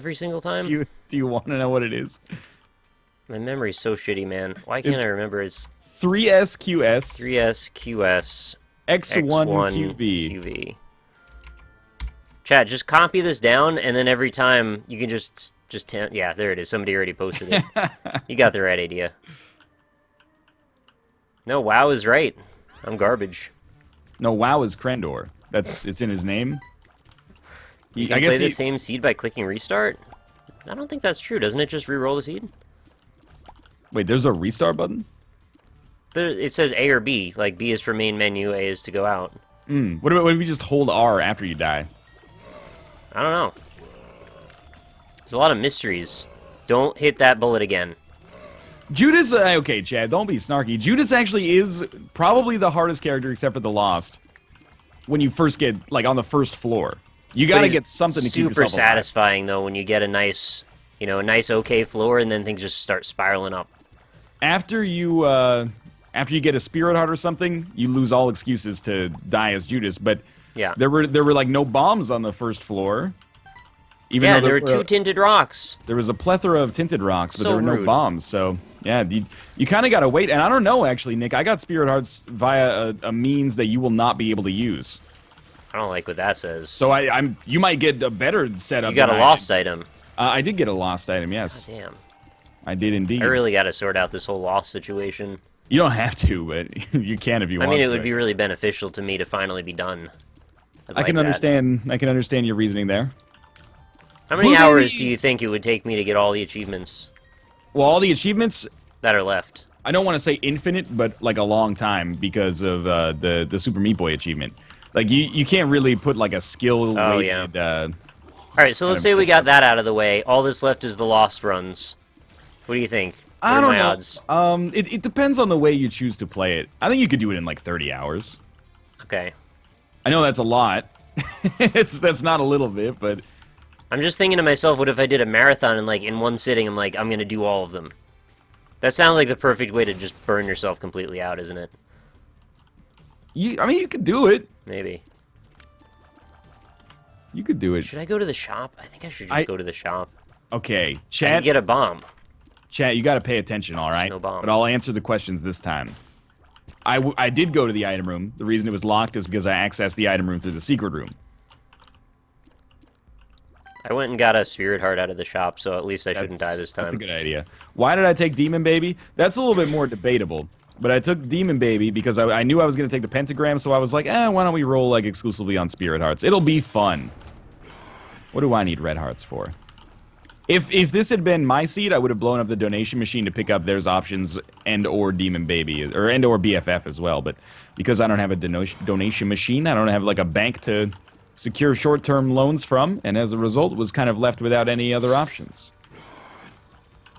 every single time? Do you want to know what it is? My memory's so shitty, man. Why can't I remember? It's 3SQS 3SQS X1QV. QV. Chat, just copy this down, and then every time you can yeah, there it is. Somebody already posted it. You got the right idea. No, WoW is right. I'm garbage. No, WoW is Krendor. It's in his name. You can play the same seed by clicking restart? I don't think that's true. Doesn't it just re-roll the seed? Wait, there's a restart button? It says A or B. Like, B is for main menu, A is to go out. What if you just hold R after you die? I don't know. There's a lot of mysteries. Don't hit that bullet again. Judas, okay, Chad, don't be snarky. Judas actually is probably the hardest character except for the Lost. When you first get, like, on the first floor. You gotta get something to keep yourself alive. Super satisfying, though, when you get a nice, a nice okay floor, and then things just start spiraling up. After you get a spirit heart or something, you lose all excuses to die as Judas, but yeah, there were like no bombs on the first floor. Even though there were 2 tinted rocks. There was a plethora of tinted rocks, but So there were no rude. bombs. So yeah, you kind of gotta wait. And I don't know, actually, Nick. I got spirit hearts via a means that you will not be able to use. I don't like what that says. So you might get a better setup. You got a lost item. I did get a lost item. Yes. God damn. I did indeed. I really got to sort out this whole lost situation. You don't have to, but you can if you want. I mean, it would be really beneficial to me to finally be done. I can understand. I can understand your reasoning there. How many hours do you think it would take me to get all the achievements? Well, all the achievements that are left. I don't want to say infinite, but like a long time because of the Super Meat Boy achievement. Like you can't really put like a skill. Oh weighted, yeah. All right, so let's say we got that out of the way. All that's left is the lost runs. What do you think? What I are don't my know. odds? It depends on the way you choose to play it. I think you could do it in like 30 hours. Okay. I know that's a lot. That's not a little bit, but I'm just thinking to myself, what if I did a marathon and like in one sitting, I'm gonna do all of them. That sounds like the perfect way to just burn yourself completely out, isn't it? I mean, you could do it. Maybe. You could do it. Should I go to the shop? I think I should just go to the shop. Okay, I chat. can get a bomb. Chat, you got to pay attention, all right? No bomb. But I'll answer the questions this time. I did go to the item room. The reason it was locked is because I accessed the item room through the secret room. I went and got a spirit heart out of the shop, so at least I shouldn't die this time. That's a good idea. Why did I take Demon Baby? That's a little bit more debatable. But I took Demon Baby because I knew I was going to take the pentagram, so I was like, why don't we roll like exclusively on spirit hearts? It'll be fun. What do I need red hearts for? If this had been my seed, I would have blown up the donation machine to pick up there's options and/or Demon Baby, or and/or BFF as well. But because I don't have a donation machine, I don't have like a bank to secure short-term loans from, and as a result, was kind of left without any other options.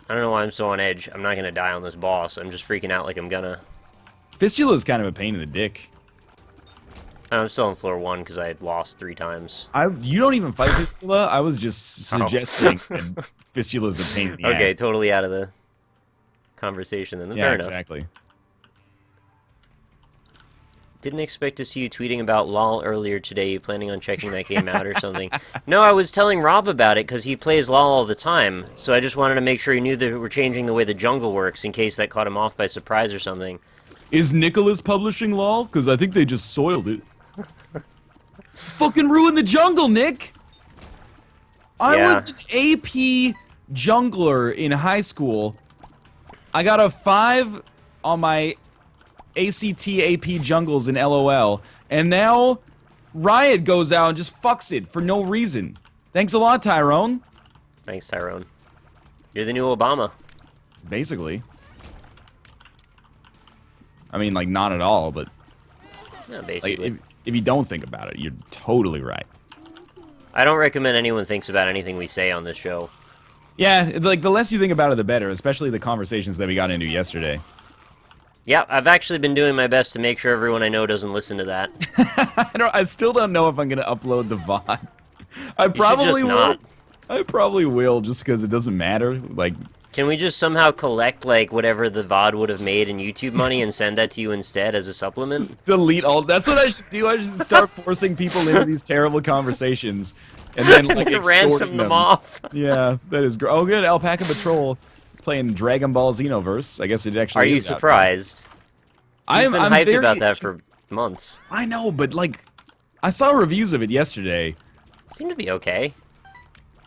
I don't know why I'm so on edge. I'm not gonna die on this boss. I'm just freaking out like I'm gonna. Fistula is kind of a pain in the dick. I'm still on floor 1 because I had lost 3 times. You don't even fight Fistula? I was just suggesting that Fistula's a pain in the ass. Okay, totally out of the conversation then. Yeah, Fair enough. exactly. Didn't expect to see you tweeting about LOL earlier today. You planning on checking that game out or something? No, I was telling Rob about it because he plays LOL all the time. So I just wanted to make sure he knew that we're changing the way the jungle works in case that caught him off by surprise or something. Is Nicholas publishing LOL? Because I think they just soiled it. Fucking ruin the jungle, Nick! I was an AP jungler in high school. I got a 5 on my ACT AP jungles in LOL, and now Riot goes out and just fucks it for no reason. Thanks a lot, Tyrone. Thanks, Tyrone. You're the new Obama. Basically. I mean, like, not at all, but... Yeah, basically. Like, if you don't think about it, you're totally right. I don't recommend anyone thinks about anything we say on this show. Yeah, like, the less you think about it, the better, especially the conversations that we got into yesterday. Yeah, I've actually been doing my best to make sure everyone I know doesn't listen to that. I still don't know if I'm going to upload the VOD. I probably will. Not. I probably will, just because it doesn't matter. Like, can we just somehow collect, like, whatever the VOD would have made in YouTube money and send that to you instead as a supplement? Delete all. That's what I should do. I should start forcing people into these terrible conversations and then like ransom extorting them off. Yeah, that is great. Oh, good. Alpaca Patrol is playing Dragon Ball Xenoverse. I guess it actually Are you is out surprised? there. I've been hyped about that for months. I know, but like, I saw reviews of it yesterday. It seemed to be okay.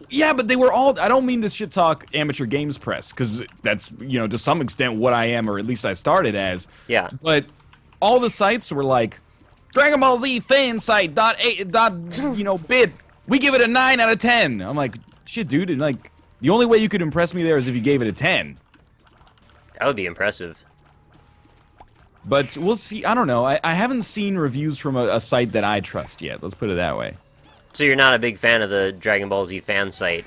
Yeah, but they were all. I don't mean to shit talk amateur games press, because that's, you know, to some extent what I am, or at least I started as. Yeah. But all the sites were like, Dragon Ball Z fan site bid. We give it a 9 out of 10. I'm like, shit, dude. And like, the only way you could impress me there is if you gave it a 10. That would be impressive. But we'll see. I don't know. I haven't seen reviews from a site that I trust yet. Let's put it that way. So you're not a big fan of the Dragon Ball Z fan site?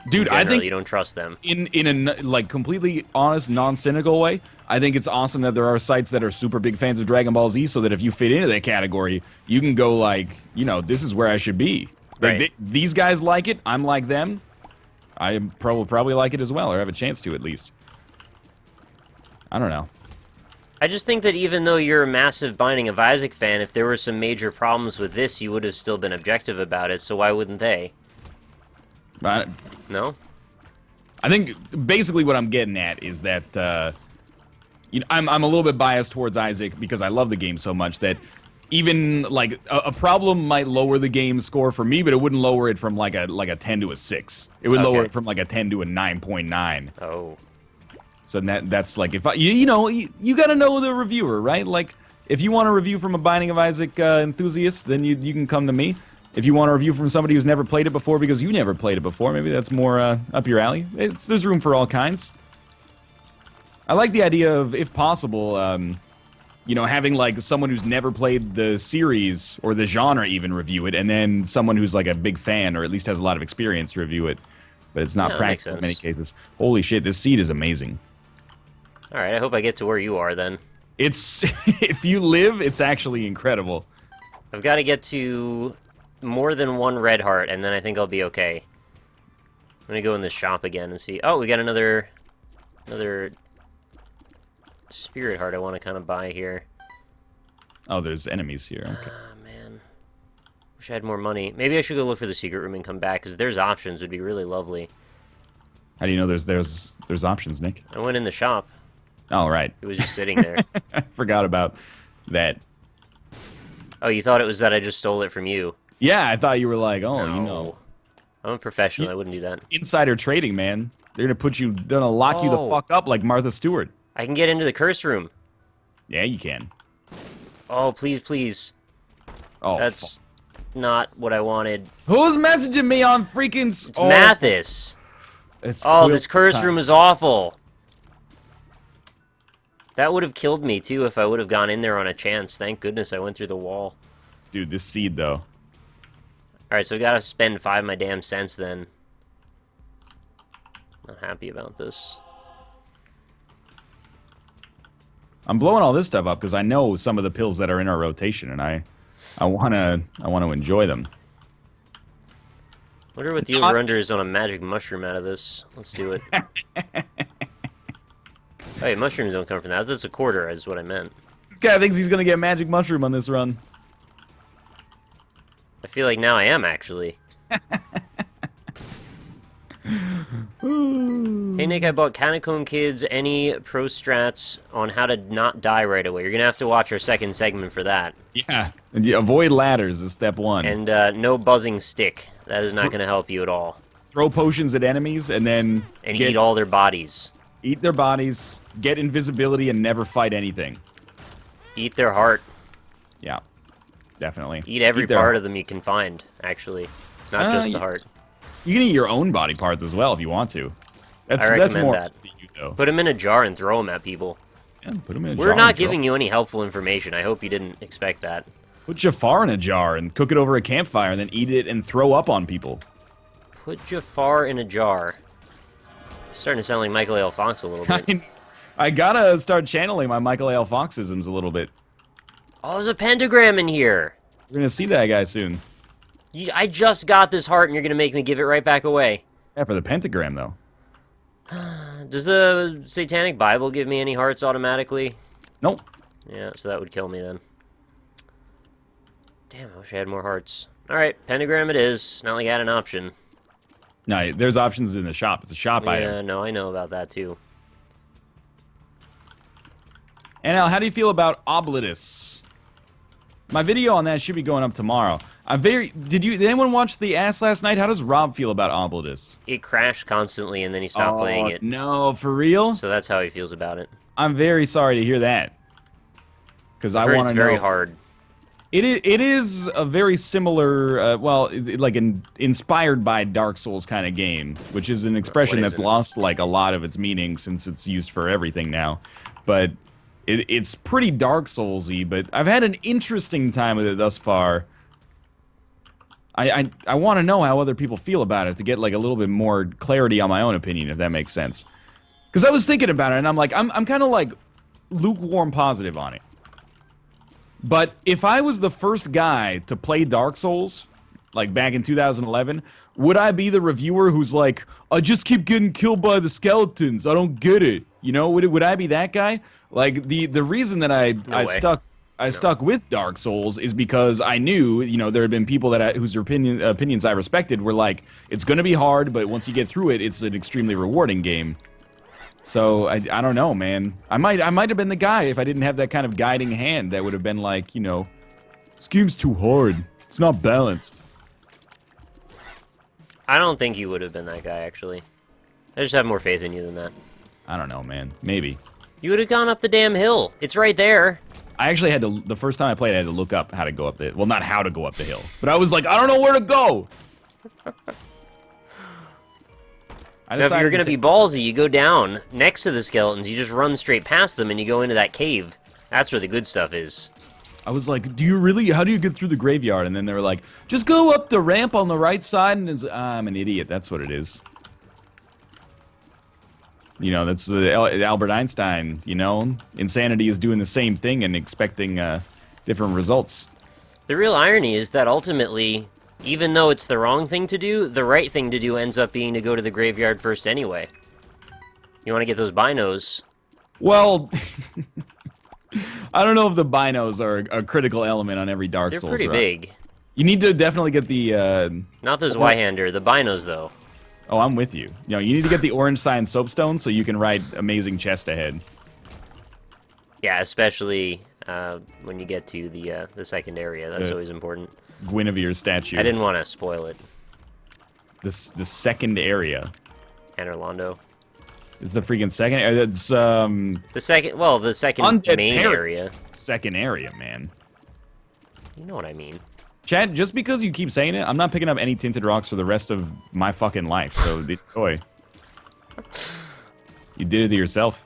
Dude, I think you don't trust them. In a like completely honest, non-cynical way, I think it's awesome that there are sites that are super big fans of Dragon Ball Z, so that if you fit into that category, you can go like, you know, this is where I should be. Like, Right. these guys like it, I'm like them. I probably like it as well, or have a chance to at least. I don't know. I just think that even though you're a massive Binding of Isaac fan, if there were some major problems with this, you would have still been objective about it, so why wouldn't they? No? I think basically what I'm getting at is that you know, I'm a little bit biased towards Isaac because I love the game so much that even like a problem might lower the game score for me, but it wouldn't lower it from like a 10 to a 6. It would lower it from like a 10 to a 9.9. Oh. So that's like, if you know, you got to know the reviewer, right? Like, if you want a review from a Binding of Isaac enthusiast, then you can come to me. If you want a review from somebody who's never played it before because you never played it before, maybe that's more up your alley. There's room for all kinds. I like the idea of, if possible, you know, having like someone who's never played the series or the genre even review it, and then someone who's like a big fan or at least has a lot of experience review it. But it's not practical in many cases. Holy shit, this seed is amazing. Alright, I hope I get to where you are then. It's if you live, it's actually incredible. I've got to get to more than one red heart, and then I think I'll be okay. I'm gonna go in this shop again and see. Oh, we got another spirit heart I want to kind of buy here. Oh, there's enemies here. Okay. Oh, man. Wish I had more money. Maybe I should go look for the secret room and come back, because there's options would be really lovely. How do you know there's options, Nick? I went in the shop. Oh, right. It was just sitting there. I forgot about that. Oh, you thought it was that I just stole it from you? Yeah, I thought you were like, oh, No. you know. I'm a professional. I wouldn't do that. Insider trading, man. They're gonna lock you the fuck up like Martha Stewart. I can get into the curse room. Yeah, you can. Oh, please, please. Oh, That's not what I wanted. who's messaging me on freaking... It's Mathis. Oh, this curse room is awful. That would have killed me, too, if I would have gone in there on a chance. Thank goodness I went through the wall. Dude, this seed, though. Alright, so I gotta spend 5 of my damn cents, then. Not happy about this. I'm blowing all this stuff up because I know some of the pills that are in our rotation, and I wanna enjoy them. Wonder what the over-under is on a magic mushroom out of this. Let's do it. Hey, mushrooms don't come from that. That's a quarter, is what I meant. This guy thinks he's gonna get magic mushroom on this run. I feel like now I am, actually. Hey, Nick, I bought Catacomb Kids any pro strats on how to not die right away. You're gonna have to watch our second segment for that. Yeah. And avoid ladders is step 1. And no buzzing stick. That is not gonna help you at all. Throw potions at enemies and then... Eat all their bodies. Eat their bodies, get invisibility, and never fight anything. Eat their heart. Yeah. Definitely. Eat every part of them you can find, actually. Not just the heart. You can eat your own body parts as well if you want to. I recommend more that. to you, though. Put them in a jar and throw them at people. Yeah, put them in a jar. We're not giving you any helpful information. I hope you didn't expect that. Put Jafar in a jar and cook it over a campfire and then eat it and throw up on people. Put Jafar in a jar. Starting to sound like Michael L. Fox a little bit. I gotta start channeling my Michael L. Foxisms a little bit. Oh, there's a pentagram in here. We're gonna see that guy soon. I just got this heart, and you're gonna make me give it right back away. Yeah, for the pentagram, though. Does the Satanic Bible give me any hearts automatically? Nope. Yeah, so that would kill me then. Damn, I wish I had more hearts. Alright, pentagram it is. Not like I had an option. No, there's options in the shop. It's a shop item. Yeah, no, I know about that too. NL, how do you feel about Obolitus? My video on that should be going up tomorrow. Did anyone watch the ass last night? How does Rob feel about Obolitus? It crashed constantly and then he stopped playing it. No, for real? So that's how he feels about it. I'm very sorry to hear that. Because I want to know. It's very hard. It is a very similar, inspired by Dark Souls kind of game, which is an expression that's lost like a lot of its meaning since it's used for everything now. But it's pretty Dark Souls-y, but I've had an interesting time with it thus far. I want to know how other people feel about it to get like a little bit more clarity on my own opinion, if that makes sense. Because I was thinking about it, and I'm like, I'm kind of like lukewarm positive on it. But if I was the first guy to play Dark Souls, like back in 2011, would I be the reviewer who's like, I just keep getting killed by the skeletons, I don't get it? You know, would I be that guy? Like, the reason that I stuck with Dark Souls is because I knew, you know, there had been people whose opinions I respected were like, it's going to be hard, but once you get through it, it's an extremely rewarding game. So I don't know, man. I might have been the guy if I didn't have that kind of guiding hand that would have been like, you know, this game's too hard. It's not balanced. I don't think you would have been that guy, actually. I just have more faith in you than that. I don't know, man. Maybe. You would have gone up the damn hill. It's right there. I actually had to, the first time I played, I had to look up how to go up the, well, not how to go up the hill, but I was like, I don't know where to go. If you're going to be ballsy, you go down next to the skeletons, you just run straight past them, and you go into that cave. That's where the good stuff is. I was like, how do you get through the graveyard? And then they were like, just go up the ramp on the right side, and I'm an idiot, that's what it is. You know, that's Albert Einstein, you know? Insanity is doing the same thing and expecting different results. The real irony is that ultimately, even though it's the wrong thing to do, the right thing to do ends up being to go to the graveyard first anyway. You want to get those binos. Well, I don't know if the binos are a critical element on every Dark Souls. They're pretty big. You need to definitely get the... Not the Zweihander, the binos, though. Oh, I'm with you. You know, you need to get the orange sign soapstone so you can write amazing chest ahead. Yeah, especially when you get to the second area. That's always important. Guinevere's statue. I didn't want to spoil it. The second area. Anorlando. It's the freaking second area. It's the second main area. Second area, man. You know what I mean. Chad, just because you keep saying it, I'm not picking up any tinted rocks for the rest of my fucking life, so enjoy. You did it to yourself.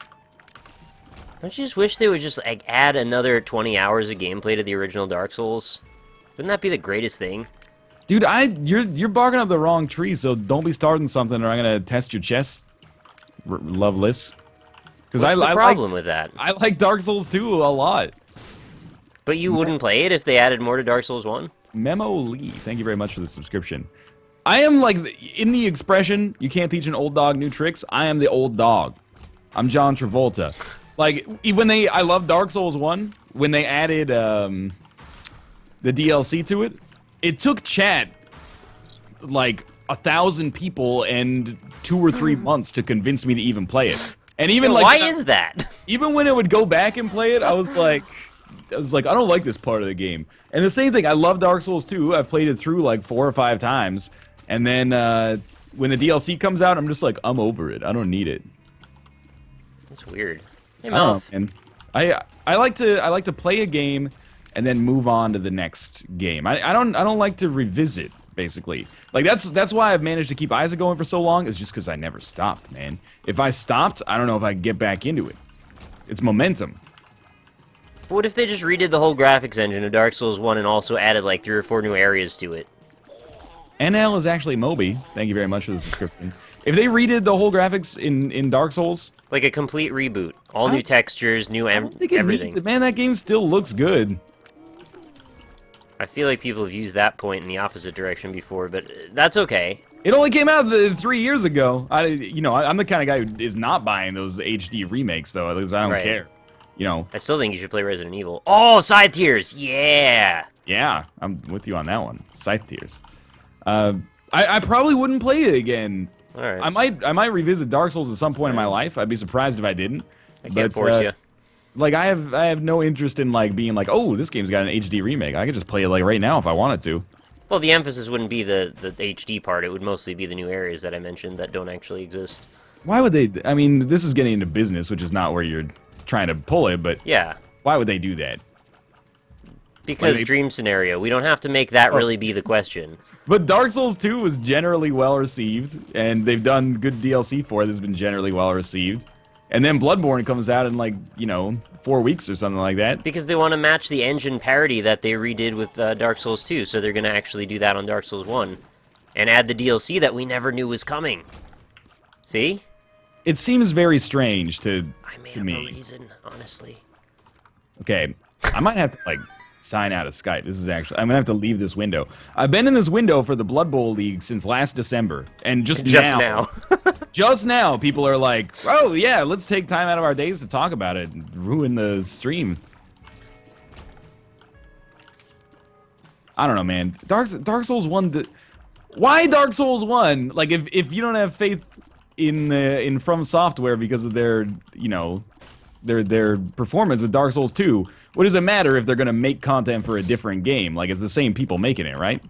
Don't you just wish they would just like add another 20 hours of gameplay to the original Dark Souls? Wouldn't that be the greatest thing? Dude, you're barking up the wrong tree, so don't be starting something or I'm gonna test your chest. Loveless. What's the problem with that? I like Dark Souls 2 a lot. But you wouldn't play it if they added more to Dark Souls 1? Memo Lee, thank you very much for the subscription. I am like, in the expression, you can't teach an old dog new tricks, I am the old dog. I'm John Travolta. Like, I love Dark Souls 1, when they added the DLC to it, it took chat like 1,000 people and 2 or 3 months to convince me to even play it. And even like, why is that? Even when I would go back and play it, I was like, I don't like this part of the game. And the same thing, I love Dark Souls 2. I've played it through like 4 or 5 times. And then when the DLC comes out, I'm just like, I'm over it. I don't need it. That's weird. Hey, and I like to play a game and then move on to the next game. I don't like to revisit, basically. Like that's why I've managed to keep Isaac going for so long, is just because I never stopped, man. If I stopped, I don't know if I could get back into it. It's momentum. But what if they just redid the whole graphics engine of Dark Souls 1 and also added like 3 or 4 new areas to it? NL is actually Moby. Thank you very much for the subscription. If they redid the whole graphics in Dark Souls... Like a complete reboot. All new textures, new everything. I don't think it needs it, man. That game still looks good. I feel like people have used that point in the opposite direction before, but that's okay. It only came out 3 years ago. I'm the kind of guy who is not buying those HD remakes, though. At least I don't care. You know. I still think you should play Resident Evil. Oh, side tiers! Yeah! Yeah, I'm with you on that one. Scythe Tears. I probably wouldn't play it again. All right. I might revisit Dark Souls at some point in my life. I'd be surprised if I didn't. I can't force you. Like I have no interest in like being like, oh, this game's got an HD remake. I could just play it like right now if I wanted to. Well, the emphasis wouldn't be the HD part. It would mostly be the new areas that I mentioned that don't actually exist. Why would they? I mean, this is getting into business, which is not where you're trying to pull it, but Yeah. why would they do that? Because dream scenario. We don't have to make that really be the question. But Dark Souls 2 was generally well received, and they've done good DLC for it that's been generally well received. And then Bloodborne comes out in like, 4 weeks or something like that. Because they want to match the engine parity that they redid with Dark Souls 2, so they're going to actually do that on Dark Souls 1. And add the DLC that we never knew was coming. See? It seems very strange to me. I made up a reason, honestly. Okay, I might have to, like, sign out of Skype. I'm gonna have to leave this window. I've been in this window for the Blood Bowl League since last December, and just now. Just now, people are like, oh yeah, let's take time out of our days to talk about it and ruin the stream. I don't know, man. Dark Souls 1... Why Dark Souls 1? Like, if you don't have faith in From Software because of their, their performance with Dark Souls 2, what does it matter if they're going to make content for a different game? Like, it's the same people making it, right?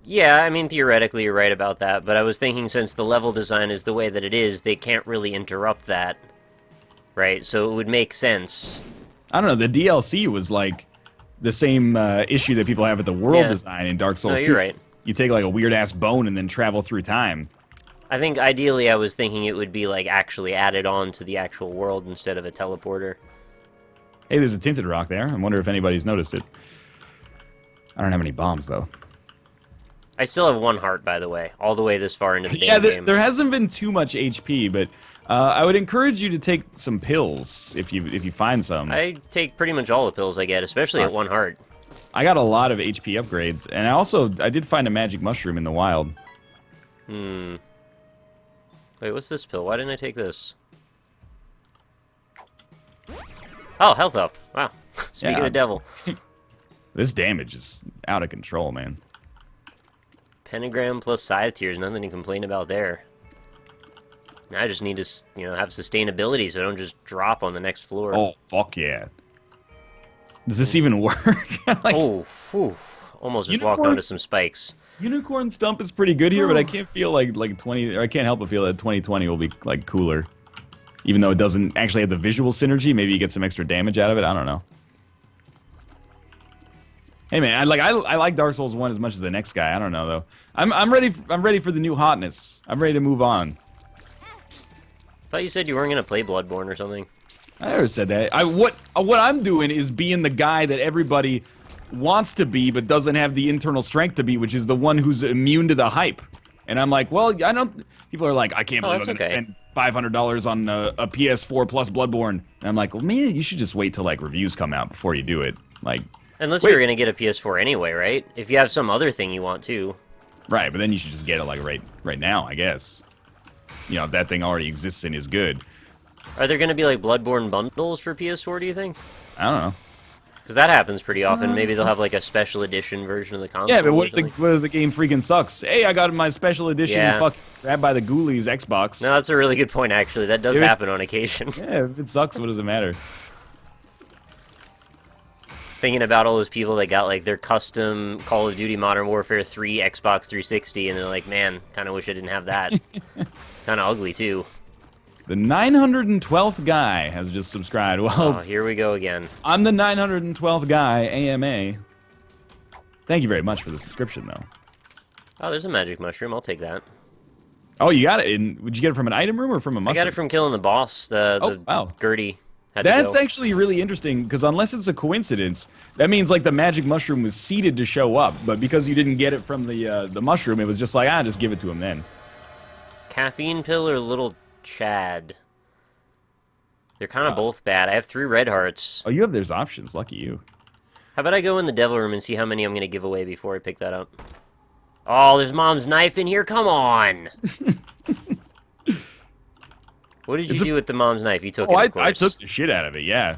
Yeah, I mean, theoretically you're right about that, but I was thinking since the level design is the way that it is, they can't really interrupt that, right? So it would make sense. I don't know, the DLC was like the same issue that people have with the world design in Dark Souls 2. You're right. You take like a weird-ass bone and then travel through time. I think ideally I was thinking it would be like actually added on to the actual world instead of a teleporter. Hey, there's a tinted rock there. I wonder if anybody's noticed it. I don't have any bombs, though. I still have 1 heart, by the way, all the way this far into the Yeah, game. there hasn't been too much HP, but I would encourage you to take some pills if you find some. I take pretty much all the pills I get, especially at 1 heart. I got a lot of HP upgrades, and I did find a magic mushroom in the wild. Wait, what's this pill? Why didn't I take this? Oh, health up. Wow. Speaking of the devil. This damage is out of control, man. Pentagram plus scythe tears, nothing to complain about there. I just need to, have sustainability so I don't just drop on the next floor. Oh, fuck yeah. Does this even work? Like, oh, whew. Almost just walked onto some spikes. Unicorn Stump is pretty good here, but I can't feel like 20, or I can't help but feel that 2020 will be like cooler. Even though it doesn't actually have the visual synergy, maybe you get some extra damage out of it. I don't know. Hey man, I like Dark Souls 1 as much as the next guy. I don't know though. I'm ready for the new hotness. I'm ready to move on. I thought you said you weren't gonna play Bloodborne or something. I never said that. What I'm doing is being the guy that everybody wants to be but doesn't have the internal strength to be, which is the one who's immune to the hype. And I'm like, well, I don't. People are like, I can't believe I'm gonna spend $500 on a PS4 plus Bloodborne. And I'm like, well, maybe you should just wait till like reviews come out before you do it. Like, unless you're gonna get a PS4 anyway, right? If you have some other thing you want to. Right, but then you should just get it like right now, I guess. If that thing already exists and is good. Are there gonna be like Bloodborne bundles for PS4? Do you think? I don't know. Because that happens pretty often. Maybe they'll have like a special edition version of the console. Yeah, but what if the game freaking sucks? Hey, I got my special edition fucking grabbed by the ghoulies Xbox. No, that's a really good point, actually. That does happen on occasion. Yeah, if it sucks, what does it matter? Thinking about all those people that got like their custom Call of Duty Modern Warfare 3 Xbox 360, and they're like, man, kind of wish I didn't have that. Kind of ugly, too. The 912th guy has just subscribed. Well, here we go again. I'm the 912th guy, AMA. Thank you very much for the subscription, though. Oh, there's a magic mushroom. I'll take that. Oh, you got it? Would you get it from an item room or from a mushroom? I got it from killing the boss, the wow. Gertie. That's actually really interesting, because unless it's a coincidence, that means like the magic mushroom was seeded to show up, but because you didn't get it from the mushroom, it was just like, just give it to him then. Caffeine pill or little Chad? They're kind of both bad. I have 3 red hearts. Oh, there's options. Lucky you. How about I go in the devil room and see how many I'm going to give away before I pick that up? Oh, there's Mom's knife in here? Come on! What did you do with the Mom's knife? You took it, of course. I took the shit out of it, yeah.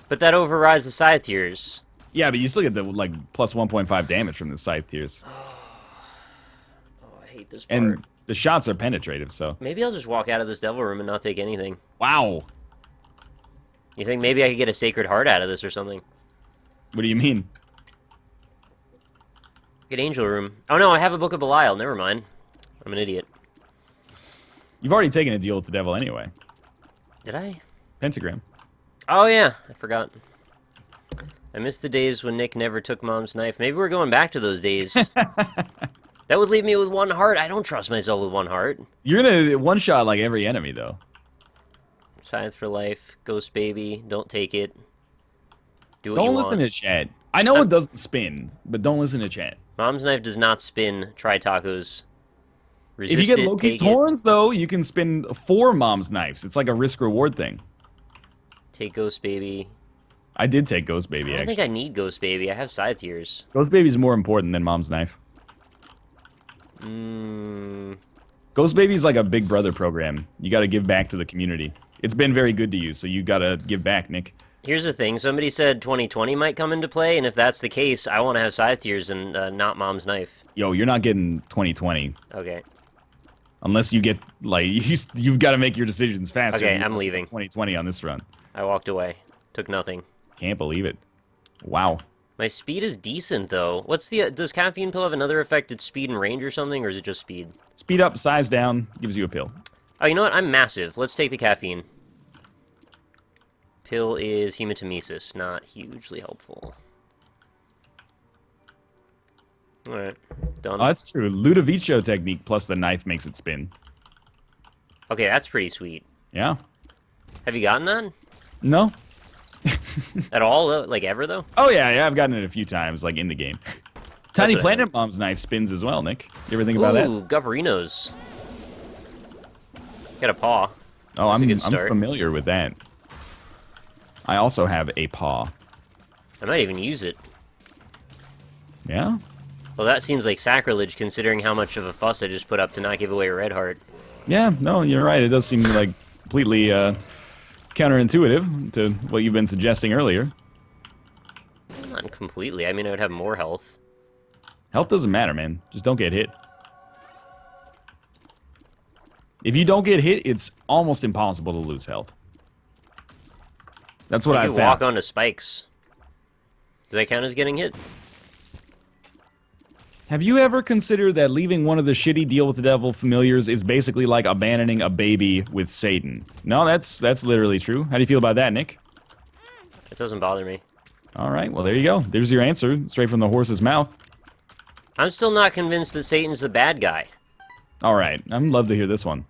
But that overrides the scythe tears. Yeah, but you still get the like plus 1.5 damage from the scythe tears. Oh, I hate this part. And the shots are penetrative, so. Maybe I'll just walk out of this devil room and not take anything. Wow. You think maybe I could get a Sacred Heart out of this or something? What do you mean? Get Angel Room. Oh no, I have a Book of Belial. Never mind. I'm an idiot. You've already taken a deal with the devil anyway. Did I? Pentagram. Oh yeah, I forgot. I miss the days when Nick never took Mom's knife. Maybe we're going back to those days. That would leave me with 1 heart. I don't trust myself with 1 heart. You're gonna one-shot like every enemy, though. Science for life. Ghost baby. Don't take it. Do what you Don't want. listen to chat. I know it doesn't spin, but don't listen to chat. Mom's knife does not spin. Try tacos. Resist If you get it, Loki's take it. horns, though, you can spin 4 Mom's knives. It's like a risk-reward thing. Take Ghost baby. I did take Ghost Baby, I don't actually. think I need Ghost baby. I have side tears. Ghost Baby's more important than Mom's knife. Ghost Baby's like a Big Brother program. You gotta give back to the community. It's been very good to you, so you gotta give back, Nick. Here's the thing. Somebody said 2020 might come into play, and if that's the case, I want to have side tears and not Mom's knife. Yo, you're not getting 2020. Okay. Unless you get, like, you've got to make your decisions faster. Okay, I'm leaving. 2020 on this run. I walked away. Took nothing. Can't believe it. Wow. My speed is decent, though. What's the... does caffeine pill have another effect? It's speed and range or something, or is it just speed? Speed up, size down, gives you a pill. Oh, you know what? I'm massive. Let's take the caffeine. Pill is hematemesis. Not hugely helpful. Alright. Done. Oh, that's true. Ludovico technique plus the knife makes it spin. Okay, that's pretty sweet. Yeah. Have you gotten that? No? At all? Like, ever, though? Oh, yeah, I've gotten it a few times, like, in the game. Tiny what I Planet Mom's knife spins as well, Nick. You ever think about that? Ooh, Gupperinos. Got a paw. Oh, That's a I'm good start. familiar with that. I also have a paw. I might even use it. Yeah? Well, that seems like sacrilege, considering how much of a fuss I just put up to not give away a red heart. Yeah, no, you're right. It does seem like completely counterintuitive to what you've been suggesting earlier. Not completely. I mean, I would have more health. Health doesn't matter, man. Just don't get hit. If you don't get hit, it's almost impossible to lose health. That's what I I've could found. walk onto spikes. Does that count as getting hit? Have you ever considered that leaving one of the shitty deal with the devil familiars is basically like abandoning a baby with Satan? No, that's literally true. How do you feel about that, Nick? It doesn't bother me. All right, well, there you go. There's your answer, straight from the horse's mouth. I'm still not convinced that Satan's the bad guy. All right, I'd love to hear this one.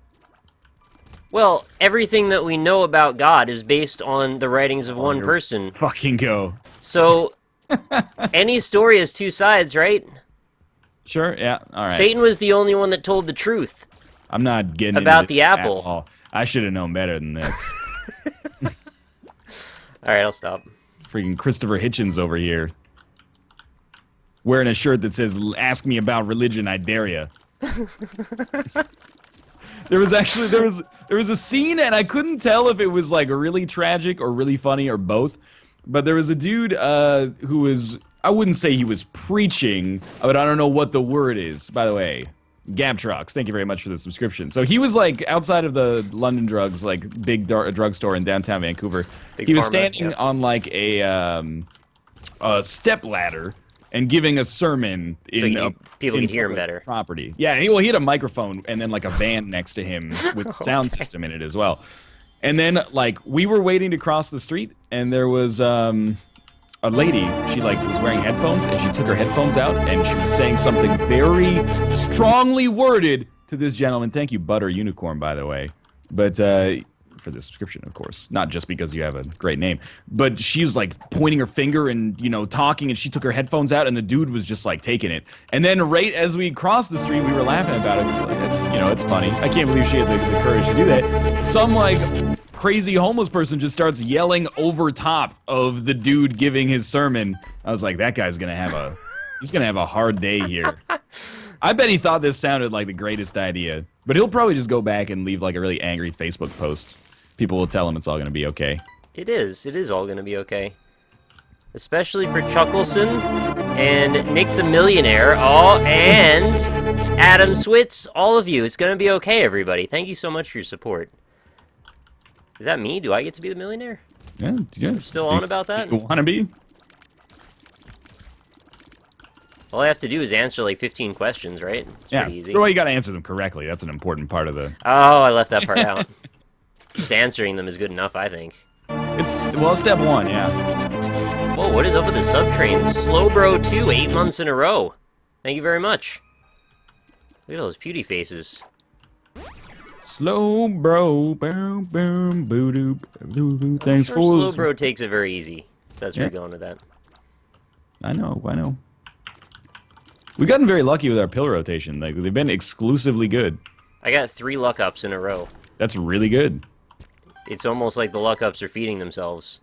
Well, everything that we know about God is based on the writings of one person. Fucking go. So, any story has 2 sides, right? Sure, yeah, all right. Satan was the only one that told the truth. I'm not getting About into the this at apple. all. I should have known better than this. Alright, I'll stop. Freaking Christopher Hitchens over here. Wearing a shirt that says, "Ask me about religion, I dare ya." There was a scene, and I couldn't tell if it was like really tragic or really funny or both. But there was a dude who was, I wouldn't say he was preaching, but I don't know what the word is. By the way, Gabtrox, thank you very much for the subscription. So he was like outside of the London Drugs, like big drugstore in downtown Vancouver. Big He was pharma, standing yeah. on like a step ladder and giving a sermon in people in could hear him public better. property. Yeah, he had a microphone and then like a van next to him with sound system in it as well. And then like we were waiting to cross the street, and there was a lady. She like was wearing headphones, and she took her headphones out, and she was saying something very strongly worded to this gentleman. Thank you, Butter Unicorn, by the way. But for the subscription, of course, not just because you have a great name. But she was like pointing her finger and talking, and she took her headphones out, and the dude was just like taking it. And then right as we crossed the street, we were laughing about it. 'Cause we're like, that's it's funny. I can't believe she had the courage to do that. Some like crazy homeless person just starts yelling over top of the dude giving his sermon. I was like, that guy's gonna have a hard day here. I bet he thought this sounded like the greatest idea, but he'll probably just go back and leave like a really angry Facebook post. People will tell him it's all gonna be okay. It is all gonna be okay. Especially for Chuckleson and Nick the Millionaire. Oh, and Adam Switz. All of you. It's going to be okay, everybody. Thank you so much for your support. Is that me? Do I get to be the millionaire? Yeah. You're still on about that? You want to be? All I have to do is answer like 15 questions, right? It's pretty easy. Well, you got to answer them correctly. That's an important part of the... Oh, I left that part out. Just answering them is good enough, I think. It's step one, yeah. Whoa, what is up with the subtrain? Slowbro 2, 8 months in a row. Thank you very much. Look at all those beauty faces. Slow bro, boom, boom, boo doo, boo doo. Thanks for Slowbro takes it very easy. That's where you're going with that. I know. We've gotten very lucky with our pill rotation. Like, they've been exclusively good. I got 3 luck ups in a row. That's really good. It's almost like the luck ups are feeding themselves.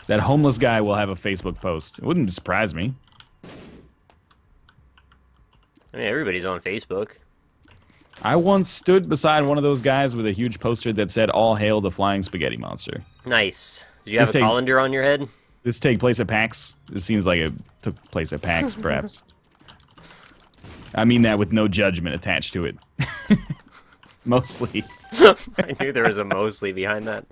That homeless guy will have a Facebook post. It wouldn't surprise me. I mean, everybody's on Facebook. I once stood beside one of those guys with a huge poster that said, "All hail the flying spaghetti monster." Nice. Did you have a colander on your head? This take place at PAX? It seems like it took place at PAX, perhaps. I mean that with no judgment attached to it. Mostly. I knew there was a mostly behind that.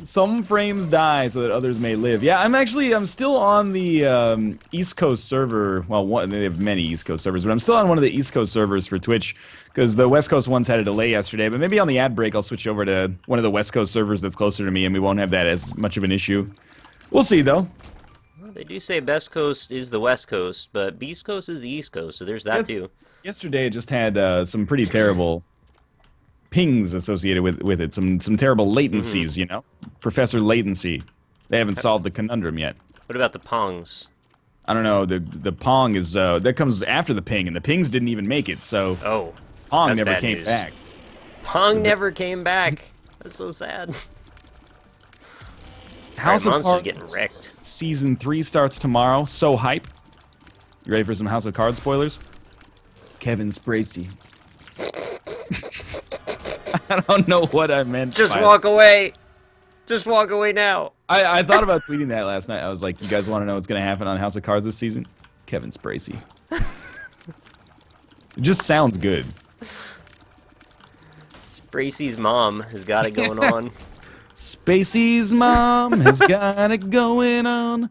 Some frames die so that others may live. Yeah, I'm still on the East Coast server. Well, they have many East Coast servers, but I'm still on one of the East Coast servers for Twitch because the West Coast ones had a delay yesterday. But maybe on the ad break, I'll switch over to one of the West Coast servers that's closer to me, and we won't have that as much of an issue. We'll see, though. Well, they do say Best Coast is the West Coast, but Beast Coast is the East Coast, so there's that too. Yesterday, it just had some pretty terrible pings associated with it. Some terrible latencies, you know? Professor Latency. They haven't solved the conundrum yet. What about the Pongs? I don't know. The Pong is that comes after the ping, and the pings didn't even make it, so Pong never came back. Pong never came back. That's so sad. House of Monster's Cards getting wrecked. Season 3 starts tomorrow. So hype. You ready for some House of Cards spoilers? Kevin Spacey. I don't know what I meant. Just walk away. Just walk away now. I thought about tweeting that last night. I was like, you guys want to know what's going to happen on House of Cards this season? Kevin Spacey. It just sounds good. Spacey's mom has got it going on. Spacey's mom has got it going on.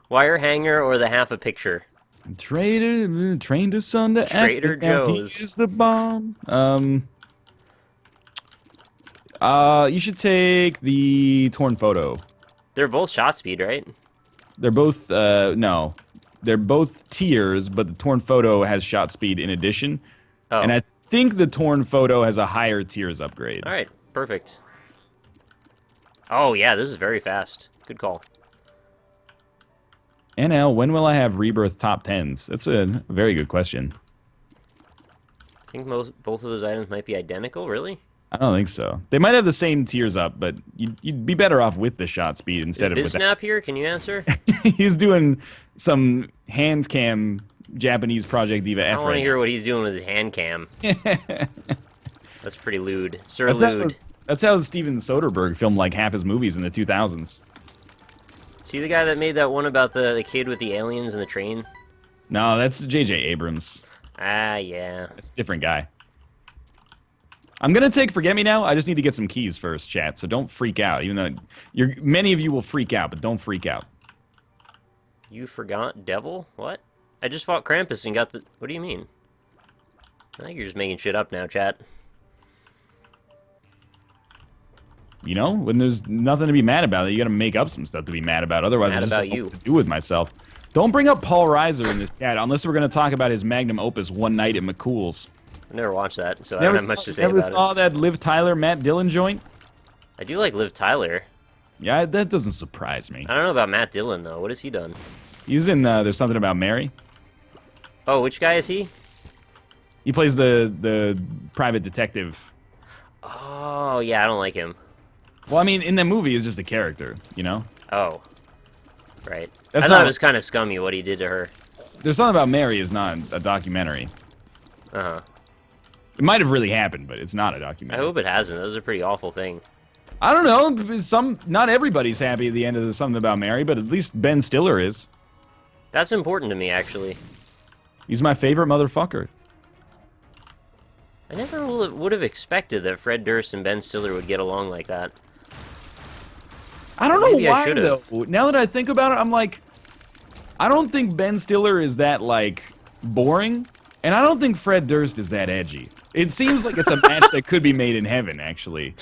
Wire hanger or the half a picture? Trained her son to Trader act Joe's. He's the bomb. You should take the torn photo. They're both shot speed, right? They're both, no. They're both tiers, but the torn photo has shot speed in addition. Oh. And I think the torn photo has a higher tiers upgrade. All right, perfect. Oh, yeah, this is very fast. Good call. NL, when will I have Rebirth top 10s? That's a very good question. I think both of those items might be identical, really? I don't think so. They might have the same tiers up, but you'd be better off with the shot speed instead of with that. BizSnap here? Can you answer? He's doing some hand cam Japanese Project Diva F. I want to hear what he's doing with his hand cam. That's pretty lewd. Sir lewd. That's how Steven Soderbergh filmed like half his movies in the 2000s. See the guy that made that one about the kid with the aliens and the train? No, that's J.J. Abrams. Ah, yeah. That's a different guy. I'm going to take Forget Me Now. I just need to get some keys first, chat, so don't freak out. Even though many of you will freak out, but don't freak out. You forgot Devil? What? I just fought Krampus and got the... What do you mean? I think you're just making shit up now, chat. You know, when there's nothing to be mad about, you got to make up some stuff to be mad about. Otherwise, I just don't know what to do with myself. Don't bring up Paul Reiser in this chat unless we're going to talk about his magnum opus, One Night at McCool's. I never watched that, so I don't have much to say about it. Never saw that Liv Tyler, Matt Dillon joint? I do like Liv Tyler. Yeah, that doesn't surprise me. I don't know about Matt Dillon, though. What has he done? He's in There's Something About Mary. Oh, which guy is he? He plays the private detective. Oh, yeah, I don't like him. Well, I mean, in the movie, he's just a character, you know? Oh. Right. That's I thought it was kind of scummy what he did to her. There's Something About Mary is not a documentary. Uh-huh. It might have really happened, but it's not a I documentary. hope it hasn't. That was a pretty awful thing. I don't know. Not everybody's happy at the end of Something About Mary, but at least Ben Stiller is. That's important to me, actually. He's my favorite motherfucker. I never would have expected that Fred Durst and Ben Stiller would get along like that. I don't know Maybe I why, should've. though. Now that I think about it, I'm like, I don't think Ben Stiller is that, like, boring, and I don't think Fred Durst is that edgy. It seems like it's a match that could be made in heaven, actually.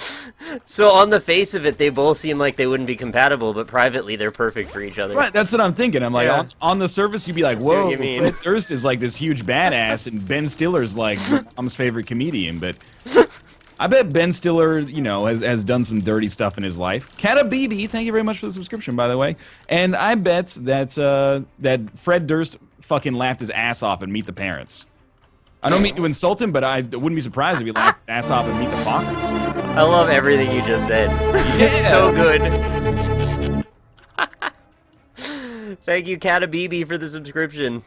So on the face of it, they both seem like they wouldn't be compatible, but privately they're perfect for each other. Right, that's what I'm thinking. I'm like, Yeah. on the surface, you'd be like, I see what whoa, you mean. Fred Durst is like this huge badass, and Ben Stiller's like mom's favorite comedian, but I bet Ben Stiller, you know, has done some dirty stuff in his life. Katabibi, thank you very much for the subscription, by the way. And I bet that that Fred Durst fucking laughed his ass off and Meet the Parents. I don't mean to insult him, but I wouldn't be surprised if he laughed his ass off and Meet the Fockers. I love everything you just said. It's so good. Thank you, Katabibi, for the subscription.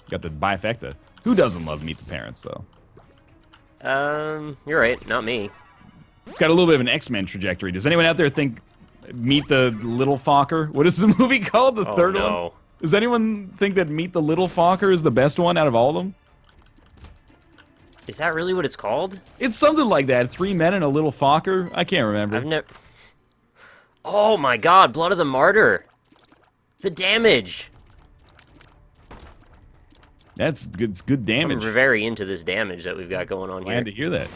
Got the bifecta. Who doesn't love Meet the Parents, though? You're right, not me. It's got a little bit of an X-Men trajectory. Does anyone out there think Meet the Little Focker? What is the movie called? The third one? Does anyone think that Meet the Little Focker is the best one out of all of them? Is that really what it's called? It's something like that. 3 men and a little Focker. I can't remember. I've never... Oh my god, Blood of the Martyr! The damage! That's good. It's good damage. I'm very into this damage that we've got going on here. Glad to hear that.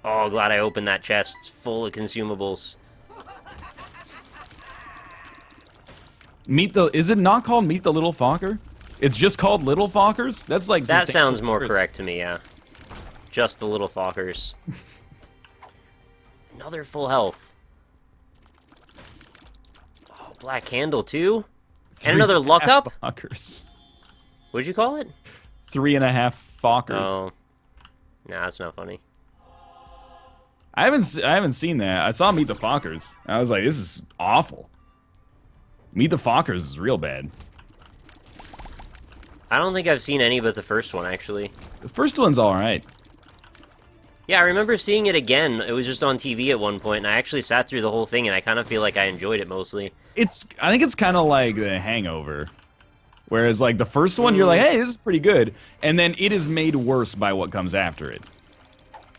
Oh, glad I opened that chest. It's full of consumables. Is it not called Meet the Little Focker? It's just called Little Fockers? That's like That sounds substantial more worse. correct to me, yeah. Just the little Fockers. Another full health. Oh, Black Candle too? And another luck up? Fockers. What'd you call it? 3.5 Fockers. Oh. Nah, that's not funny. I haven't seen that. I saw Meet the Fockers. I was like, this is awful. Meet the Fockers is real bad. I don't think I've seen any but the first one, actually. The first one's alright. Yeah, I remember seeing it again. It was just on TV at one point, and I actually sat through the whole thing, and I kind of feel like I enjoyed it mostly. I think it's kind of like The Hangover. Whereas, like, the first one, you're like, hey, this is pretty good. And then it is made worse by what comes after it.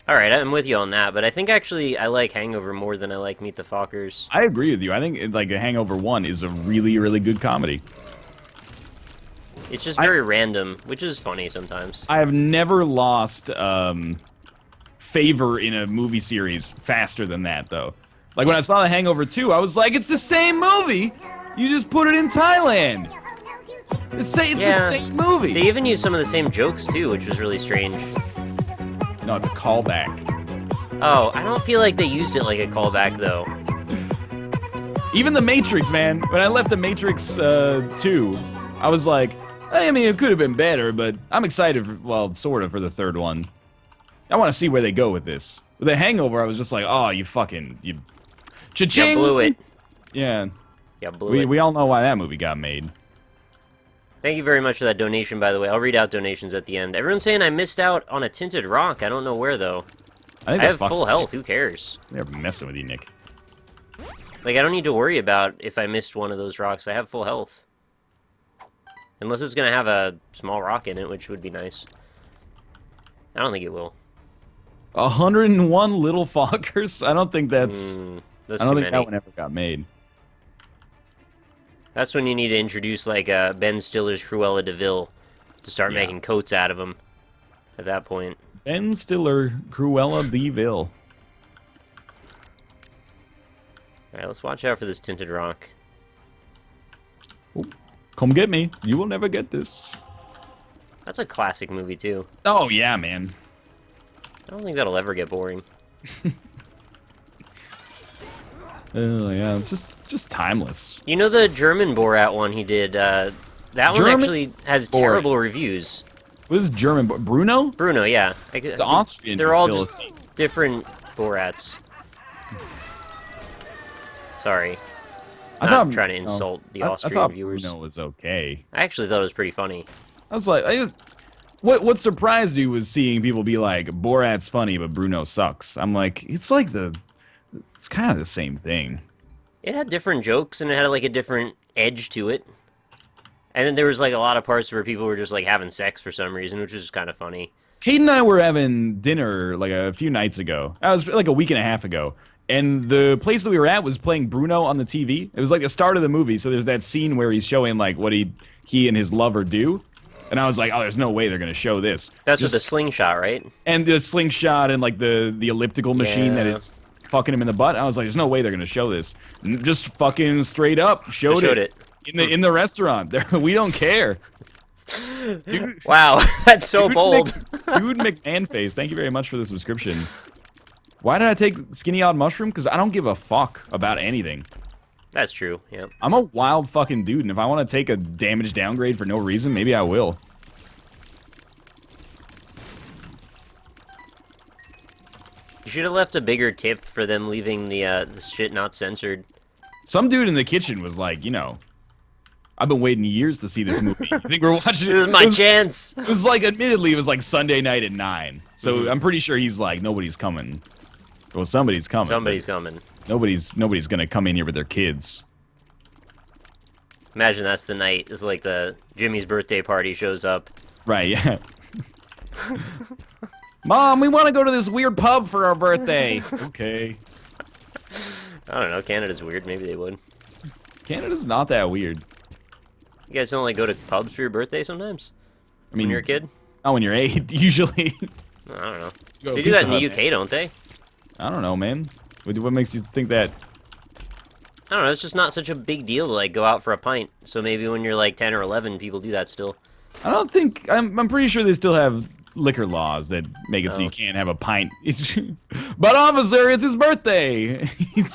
Alright, I'm with you on that, but I think actually I like Hangover more than I like Meet the Fockers. I agree with you. I think, like, The Hangover 1 is a really, really good comedy. It's just very random, which is funny sometimes. I have never lost favor in a movie series faster than that, though. Like, when I saw The Hangover 2, I was like, it's the same movie! You just put it in Thailand! It's the same movie! They even used some of the same jokes, too, which was really strange. No, it's a callback. Oh, I don't feel like they used it like a callback, though. Even The Matrix, man. When I left The Matrix 2, I was like, I mean, it could have been better, but I'm excited, well, sort of, for the third one. I want to see where they go with this. With The Hangover, I was just like, oh, you cha-ching! Yeah, blew it. Yeah. Yeah, blew it. We all know why that movie got made. Thank you very much for that donation, by the way. I'll read out donations at the end. Everyone's saying I missed out on a tinted rock. I don't know where, though. I have full health. Who cares? They're messing with you, Nick. Like, I don't need to worry about if I missed one of those rocks. I have full health. Unless it's going to have a small rock in it, which would be nice. I don't think it will. 101 Little Fockers? I don't think that's... That's I don't too think many. that one ever got made. That's when you need to introduce, like, Ben Stiller's Cruella de Vil to start making coats out of them at that point. Ben Stiller, Cruella de Vil. Alright, let's watch out for this tinted rock. Oh, come get me. You will never get this. That's a classic movie, too. Oh, yeah, man. I don't think that'll ever get boring. Oh, yeah, it's just timeless. You know the German Borat one he did? That one actually has terrible reviews. What is German? Bruno? Bruno, yeah. It's Austrian. They're all just different Borats. Sorry. I'm trying to insult the Austrian I thought viewers. Bruno was okay. I actually thought it was pretty funny. I was like, What surprised me was seeing people be like, Borat's funny, but Bruno sucks. I'm like, it's kind of the same thing. It had different jokes, and it had like a different edge to it. And then there was like a lot of parts where people were just like having sex for some reason, which was kind of funny. Kate and I were having dinner like a few nights ago. That was like a week and a half ago. And the place that we were at was playing Bruno on the TV. It was like the start of the movie, so there's that scene where he's showing like what he and his lover do. And I was like, oh, there's no way they're going to show this. That's with the slingshot, right? And the slingshot and like the elliptical machine that is fucking him in the butt. I was like, there's no way they're going to show this. Just fucking straight up showed it. In the restaurant. We don't care. Dude, wow, that's so bold. Dude McMahon face, thank you very much for the subscription. Why did I take Skinny Odd Mushroom? Because I don't give a fuck about anything. That's true, yeah. I'm a wild fucking dude, and if I want to take a damage downgrade for no reason, maybe I will. You should have left a bigger tip for them leaving the shit not censored. Some dude in the kitchen was like, you know, I've been waiting years to see this movie. You think we're watching it? This is my chance. It was like, admittedly, it was like Sunday night at 9. So I'm pretty sure he's like, nobody's coming. Well, somebody's coming. Somebody's coming. Nobody's gonna come in here with their kids. Imagine that's the night. It's like the Jimmy's birthday party shows up. Right, yeah. Mom, we want to go to this weird pub for our birthday. Okay. I don't know. Canada's weird. Maybe they would. Canada's not that weird. You guys don't like go to pubs for your birthday sometimes? I mean, when you're a kid? Oh, when you're 8, usually. I don't know. Go They do that in the Pizza Hut, UK, don't they? I don't know, man. What makes you think that? I don't know. It's just not such a big deal to like go out for a pint. So maybe when you're like 10 or 11, people do that still. I don't think. I'm pretty sure they still have liquor laws that make it so you can't have a pint. But officer, it's his birthday.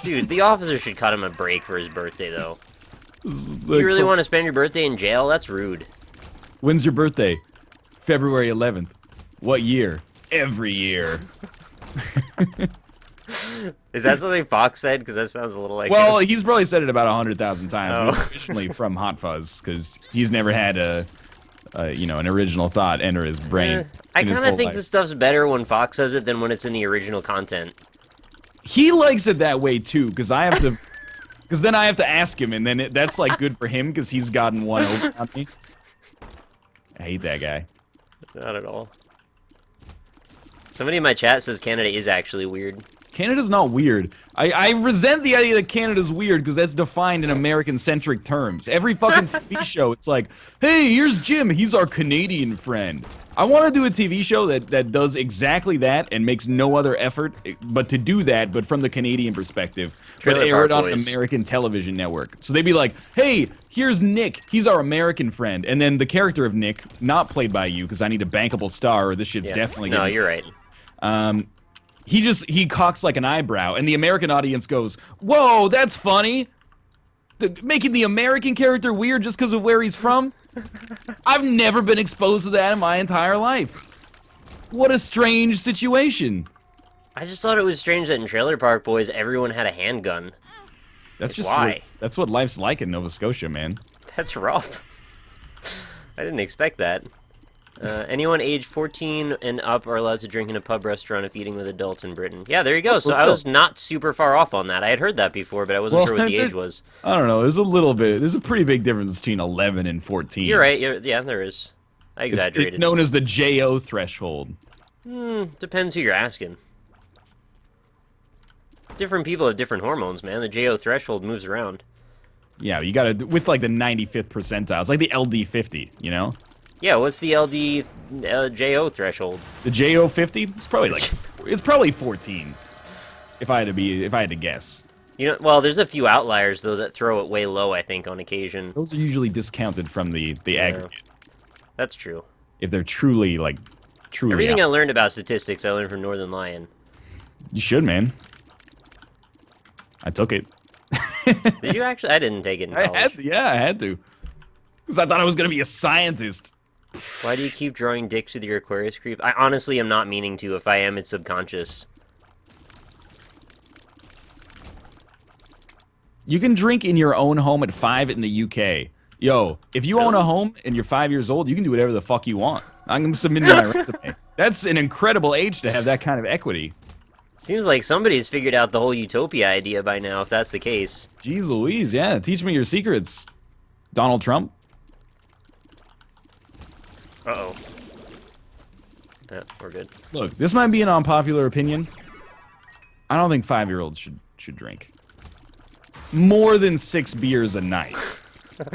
Dude, the officer should cut him a break for his birthday, though. Like, You really want to spend your birthday in jail? That's rude. When's your birthday? February 11th. What year? Every year. Is that something Fox said? Because that sounds a little like... Well, he's probably said it about 100,000 times. Oh. But it's originally from Hot Fuzz, because he's never had an original thought enter his brain. I kind of think this stuff's better when Fox says it than when it's in the original content. He likes it that way too, because I have to, because then I have to ask him, and then that's like good for him because he's gotten one over on me. I hate that guy. Not at all. Somebody in my chat says Canada is actually weird. Canada's not weird. I resent the idea that Canada's weird because that's defined in American-centric terms. Every fucking TV show, it's like, hey, here's Jim. He's our Canadian friend. I want to do a TV show that does exactly that and makes no other effort but to do that, but from the Canadian perspective. But air it on an American television network. So they'd be like, hey, here's Nick. He's our American friend. And then the character of Nick, not played by you, because I need a bankable star or this shit's definitely No, you're right. He cocks like an eyebrow, and the American audience goes, whoa, that's funny. Making the American character weird just because of where he's from? I've never been exposed to that in my entire life. What a strange situation. I just thought it was strange that in Trailer Park Boys, everyone had a handgun. That's just why? That's what life's like in Nova Scotia, man. That's rough. I didn't expect that. Anyone age 14 and up are allowed to drink in a pub restaurant if eating with adults in Britain. Yeah, there you go. So I was not super far off on that. I had heard that before, but I wasn't sure what the age was. I don't know. There's a pretty big difference between 11 and 14. You're right. Yeah, there is. I exaggerated. It's known as the JO threshold. Depends who you're asking. Different people have different hormones, man. The JO threshold moves around. Yeah, you gotta, with like the 95th percentile. It's like the LD50, you know? Yeah, what's the JO threshold? The JO 50? It's probably 14. If I had to guess. You know, well, there's a few outliers though that throw it way low, I think, on occasion. Those are usually discounted from the aggregate. That's true. If they're truly Everything I learned about statistics I learned from Northernlion. You should, man. I took it. Did you actually? I didn't take it in college. I had to. Because I thought I was going to be a scientist. Why do you keep drawing dicks with your Aquarius creep? I honestly am not meaning to. If I am, it's subconscious. You can drink in your own home at 5 in the UK. Yo, if you own a home and you're 5 years old, you can do whatever the fuck you want. I'm submitting my resume. That's an incredible age to have that kind of equity. Seems like somebody's figured out the whole utopia idea by now, if that's the case. Jeez Louise, yeah. Teach me your secrets, Donald Trump. Uh-oh. Yeah, we're good. Look, this might be an unpopular opinion. I don't think 5-year-olds should drink more than 6 beers a night.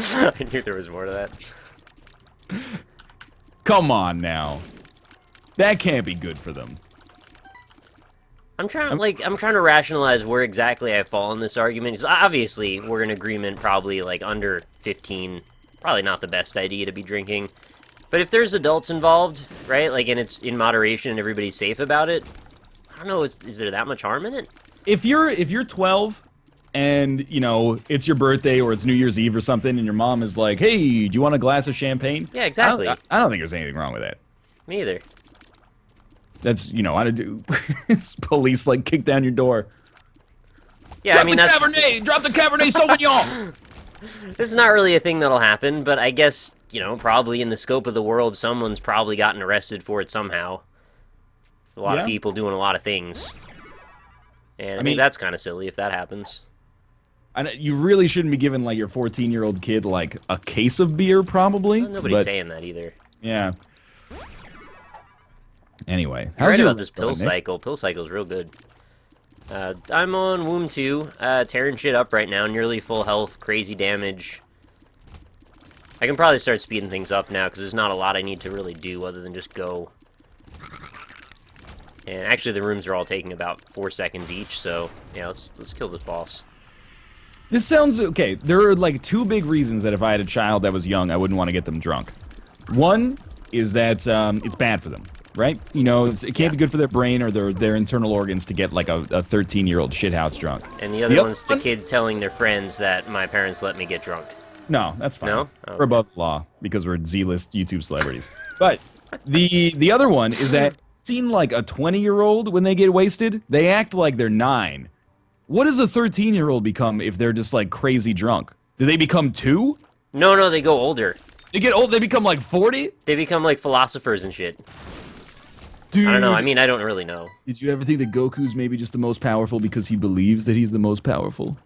I knew there was more to that. Come on now. That can't be good for them. I'm trying to rationalize where exactly I fall in this argument. Because obviously, we're in agreement probably like under 15. Probably not the best idea to be drinking. But if there's adults involved, right, like, and it's in moderation and everybody's safe about it, I don't know, is there that much harm in it? If you're 12 and, you know, it's your birthday or it's New Year's Eve or something and your mom is like, hey, do you want a glass of champagne? Yeah, exactly. I don't think there's anything wrong with that. Me either. That's, you know, how to do. It's police, like, kick down your door. Yeah, I mean, that's... Drop the Cabernet Sauvignon! This is not really a thing that'll happen, but I guess, you know, probably in the scope of the world, someone's probably gotten arrested for it somehow. A lot of people doing a lot of things. And I mean, that's kind of silly if that happens. You really shouldn't be giving, like, your 14-year-old kid, like, a case of beer, probably. Well, nobody's saying that either. Yeah. Anyway. I read about this pill cycle. Pill cycle's real good. I'm on Womb 2, tearing shit up right now, nearly full health, crazy damage. I can probably start speeding things up now, because there's not a lot I need to really do other than just go. And actually the rooms are all taking about 4 seconds each, so yeah, let's kill this boss. This sounds, okay, there are like 2 big reasons that if I had a child that was young, I wouldn't want to get them drunk. One is that it's bad for them. Right? You know, it can't be good for their brain or their internal organs to get, like, a 13-year-old shithouse drunk. And the other one's the kids telling their friends that my parents let me get drunk. No, that's fine. No? Okay. We're above the law because we're Z-list YouTube celebrities. But the other one is that seen like a 20-year-old when they get wasted, they act like they're 9. What does a 13-year-old become if they're just, like, crazy drunk? Do they become 2? No, they go older. They get old, they become, like, 40? They become, like, philosophers and shit. Dude, I don't know. I mean, I don't really know. Did you ever think that Goku's maybe just the most powerful because he believes that he's the most powerful?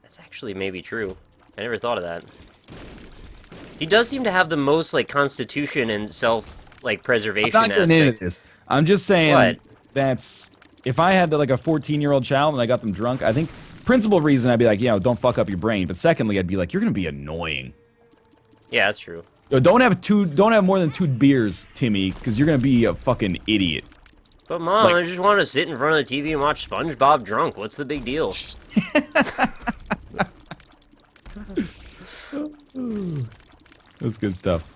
That's actually maybe true. I never thought of that. He does seem to have the most, like, constitution and preservation I'm not getting into this. I'm just saying that's... If I had, like, a 14-year-old child and I got them drunk, I think principal reason I'd be like, you know, don't fuck up your brain. But secondly, I'd be like, you're gonna be annoying. Yeah, that's true. Don't have more than 2 beers, Timmy, because you're gonna be a fucking idiot. But Mom, I just want to sit in front of the TV and watch SpongeBob drunk. What's the big deal? That's good stuff.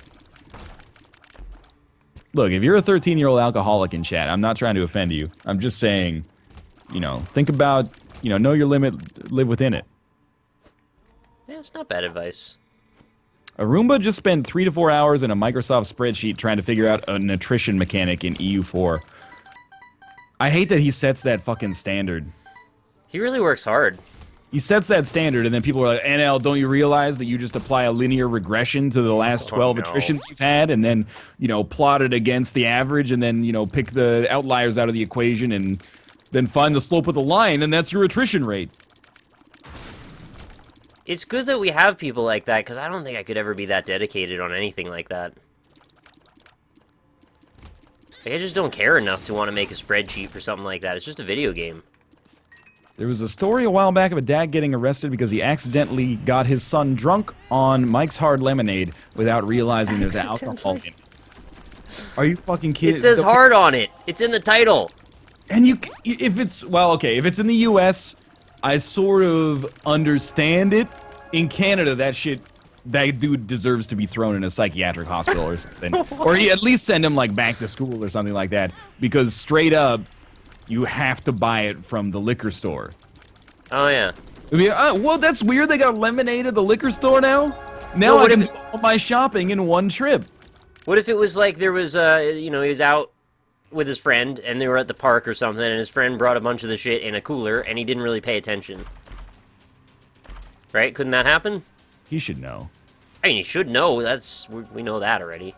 Look, if you're a 13-year-old alcoholic in chat, I'm not trying to offend you. I'm just saying, you know, think about, you know your limit, live within it. Yeah, it's not bad advice. A Roomba just spent 3 to 4 hours in a Microsoft spreadsheet trying to figure out a nutrition mechanic in EU4. I hate that he sets that fucking standard. He really works hard. He sets that standard, and then people are like, NL, don't you realize that you just apply a linear regression to the last 12 attritions you've had, and then, you know, plot it against the average, and then, you know, pick the outliers out of the equation, and then find the slope of the line, and that's your attrition rate. It's good that we have people like that, because I don't think I could ever be that dedicated on anything like that. Like, I just don't care enough to want to make a spreadsheet for something like that. It's just a video game. There was a story a while back of a dad getting arrested because he accidentally got his son drunk on Mike's Hard Lemonade without realizing there's alcohol in it. Are you fucking kidding? It says hard on it. It's in the title. And if it's, well, okay, if it's in the U.S., I sort of understand it. In Canada, that dude deserves to be thrown in a psychiatric hospital or something. Or he at least send him, like, back to school or something like that. Because straight up, you have to buy it from the liquor store. Oh, yeah. I mean, well, that's weird. They got lemonade at the liquor store now? Now I can do all my shopping in one trip. What if it was like there was, you know, he was out with his friend, and they were at the park or something, and his friend brought a bunch of the shit in a cooler, and he didn't really pay attention. Right? Couldn't that happen? He should know. I mean, you should know. We know that already.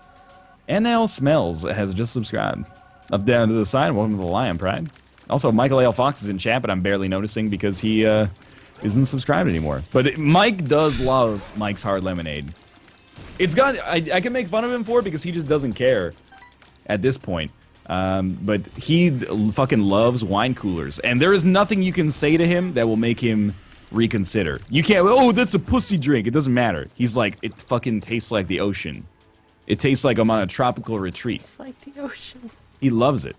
NL Smells has just subscribed. Up down to the side, welcome to the Lion Pride. Also, Michael A.L. Fox is in chat, but I'm barely noticing because he isn't subscribed anymore. But Mike does love Mike's Hard Lemonade. It's got I can make fun of him for it because he just doesn't care at this point. But he fucking loves wine coolers, and there is nothing you can say to him that will make him reconsider. You can't. Oh, that's a pussy drink. It doesn't matter. He's like, it fucking tastes like the ocean. It tastes like I'm on a tropical retreat. It's like the ocean. He loves it.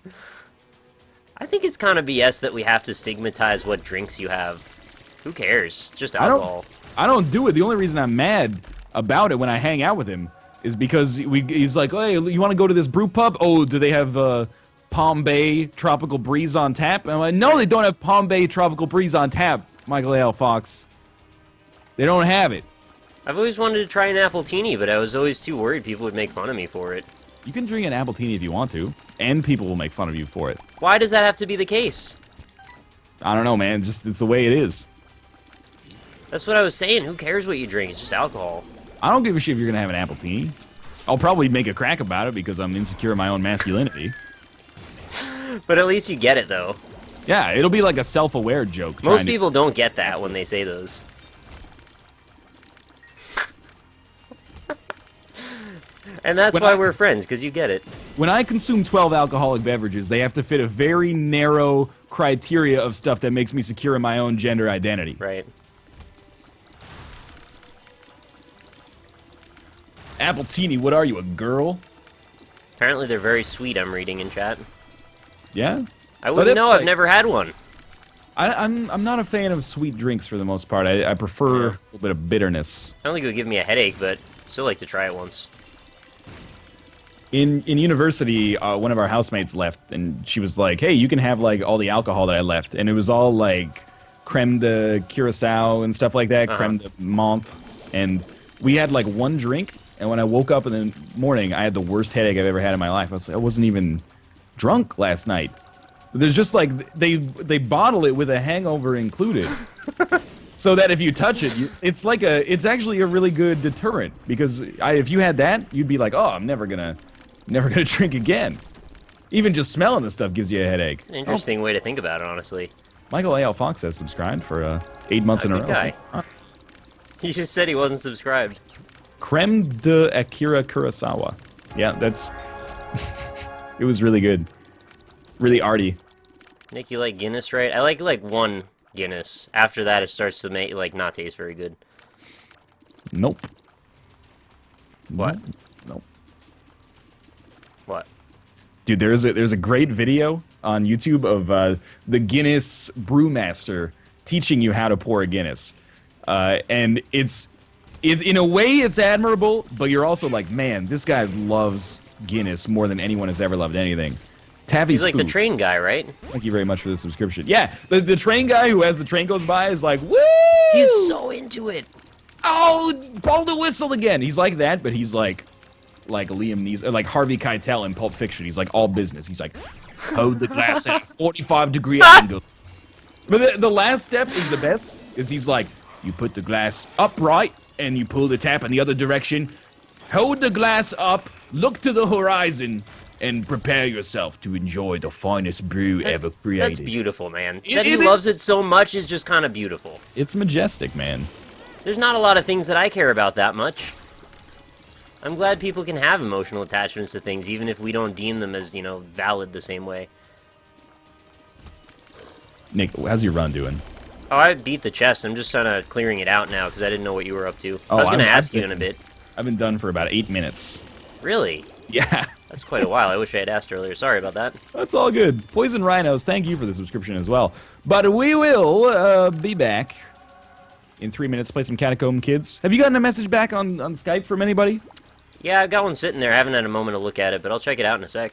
I think it's kind of BS that we have to stigmatize what drinks you have. Who cares? Just alcohol. I don't do it. The only reason I'm mad about it when I hang out with him is because he's like, hey, you want to go to this brew pub? Oh, do they have Palm Bay Tropical Breeze on tap? And I'm like, no, they don't have Palm Bay Tropical Breeze on tap, Michael A.L. Fox. They don't have it. I've always wanted to try an appletini, but I was always too worried people would make fun of me for it. You can drink an appletini if you want to, and people will make fun of you for it. Why does that have to be the case? I don't know, man. It's the way it is. That's what I was saying. Who cares what you drink? It's just alcohol. I don't give a shit if you're gonna have an appletini. I'll probably make a crack about it because I'm insecure in my own masculinity. But at least you get it, though. Yeah, it'll be like a self-aware joke. Most people don't get that when they say those. And that's why we're friends, because you get it. When I consume 12 alcoholic beverages, they have to fit a very narrow criteria of stuff that makes me secure in my own gender identity. Right. Appletini, what are you, a girl? Apparently they're very sweet, I'm reading in chat. Yeah? I wouldn't know, I've never had one. I'm not a fan of sweet drinks for the most part. I prefer a little bit of bitterness. I don't think it would give me a headache, but still like to try it once. In university, one of our housemates left, and she was like, hey, you can have like all the alcohol that I left. And it was all like creme de curacao and stuff like that, creme de menthe. And we had like one drink, and when I woke up in the morning, I had the worst headache I've ever had in my life. I wasn't even drunk last night. There's just like, they bottle it with a hangover included. So that if you touch it, it's actually a really good deterrent. Because if you had that, you'd be like, oh, I'm never gonna drink again. Even just smelling this stuff gives you a headache. Interesting way to think about it, honestly. Michael A.L. Fox has subscribed for 8 months in a row. Guy. He just said he wasn't subscribed. Creme de Akira Kurosawa. Yeah, that's... It was really good. Really arty. Nick, you like Guinness, right? I like one Guinness. After that, it starts to make not taste very good. Nope. What? Nope. What? Dude, there's a great video on YouTube of the Guinness brewmaster teaching you how to pour a Guinness, and in a way it's admirable, but you're also like, man, this guy loves Guinness more than anyone has ever loved anything. Taffy He's like the Scoop. train guy, right? Thank you very much for the subscription. Yeah, the train guy who, as the train goes by, is like, woo! He's so into it. Oh, blow the whistle again. He's like that, but he's like Liam Neeson, like Harvey Keitel in Pulp Fiction. He's like all business. He's like, hold the glass at a 45-degree angle. But the last step is the best, is he's like, you put the glass upright, and you pull the tap in the other direction. Hold the glass up, look to the horizon, and prepare yourself to enjoy the finest brew ever created. That's beautiful, man. That he loves it so much is just kind of beautiful. It's majestic, man. There's not a lot of things that I care about that much. I'm glad people can have emotional attachments to things, even if we don't deem them as, valid the same way. Nick, how's your run doing? Oh, I beat the chest. I'm just kind of clearing it out now, because I didn't know what you were up to. I was going to ask you in a bit. I've been done for about 8 minutes. Really? Yeah. That's quite a while. I wish I had asked earlier. Sorry about that. That's all good. Poison Rhinos, thank you for the subscription as well. But we will be back in 3 minutes to play some Catacomb Kids. Have you gotten a message back on Skype from anybody? Yeah, I've got one sitting there. I haven't had a moment to look at it, but I'll check it out in a sec.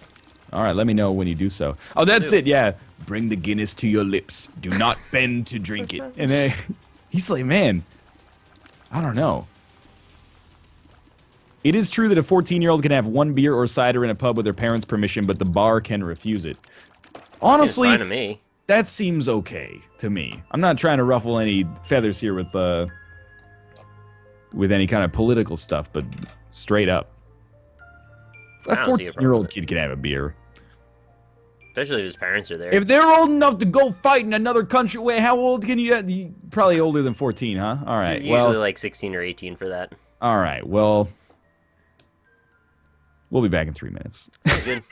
All right, let me know when you do so. Oh, that's it, yeah. Bring the Guinness to your lips. Do not bend to drink it. And he's like, man, I don't know. It is true that a 14-year-old can have one beer or cider in a pub with their parents' permission, but the bar can refuse it. Honestly, it's fine to me. That seems okay to me. I'm not trying to ruffle any feathers here with any kind of political stuff, but straight up. A I don't see a problem 14-year-old with it. kid can have a beer. Especially if his parents are there. If they're old enough to go fight in another country, wait, how old can you? Probably older than 14, huh? All right. He's Well, usually like 16 or 18 for that. all right. Well, we'll be back in 3 minutes. Sounds good.